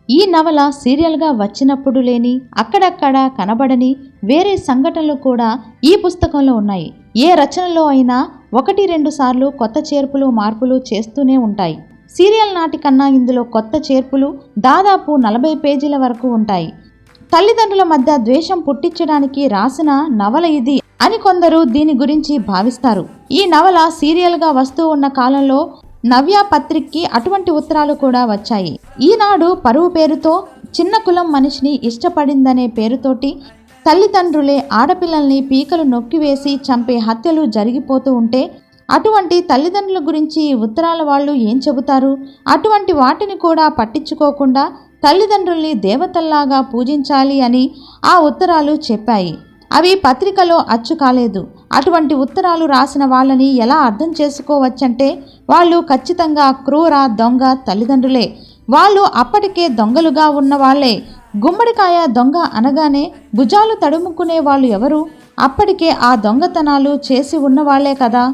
ఈ నవల సీరియల్గా వచ్చినప్పుడు లేని, అక్కడక్కడ కనబడని వేరే సంఘటనలు కూడా ఈ పుస్తకంలో ఉన్నాయి. ఏ రచనలో అయినా 1-2 సార్లు కొత్త చేర్పులు మార్పులు చేస్తూనే ఉంటాయి. సీరియల్ నాటి కన్నా ఇందులో కొత్త చేర్పులు దాదాపు 40 పేజీల వరకు ఉంటాయి. తల్లిదండ్రుల మధ్య ద్వేషం పుట్టించడానికి రాసిన నవల ఇది అని కొందరు దీని గురించి భావిస్తారు. ఈ నవల సీరియల్గా వస్తూ ఉన్న కాలంలో నవ్య పత్రికకి అటువంటి ఉత్తరాలు కూడా వచ్చాయి. ఈనాడు పరువు పేరుతో చిన్న కులం మనిషిని ఇష్టపడిందనే పేరుతోటి తల్లిదండ్రులే ఆడపిల్లల్ని పీకలు నొక్కివేసి చంపే హత్యలు జరిగిపోతూ ఉంటే అటువంటి తల్లిదండ్రుల గురించి ఉత్తరాల వాళ్ళు ఏం చెబుతారు? అటువంటి వాటిని కూడా పట్టించుకోకుండా తల్లిదండ్రుల్ని దేవతల్లాగా పూజించాలి అని ఆ ఉత్తరాలు చెప్పాయి. అవి పత్రికలో అచ్చు కాలేదు. అటువంటి ఉత్తరాలు రాసిన వాళ్ళని ఎలా అర్థం చేసుకోవచ్చంటే వాళ్ళు ఖచ్చితంగా క్రూర దొంగ తల్లిదండ్రులే. వాళ్ళు అప్పటికే దొంగలుగా ఉన్న వాళ్ళే. గుమ్మడికాయ దొంగ అనగానే భుజాలు తడుముకునే వాళ్ళు ఎవరు? అప్పటికే ఆ దొంగతనాలు చేసి ఉన్నవాళ్లే కదా.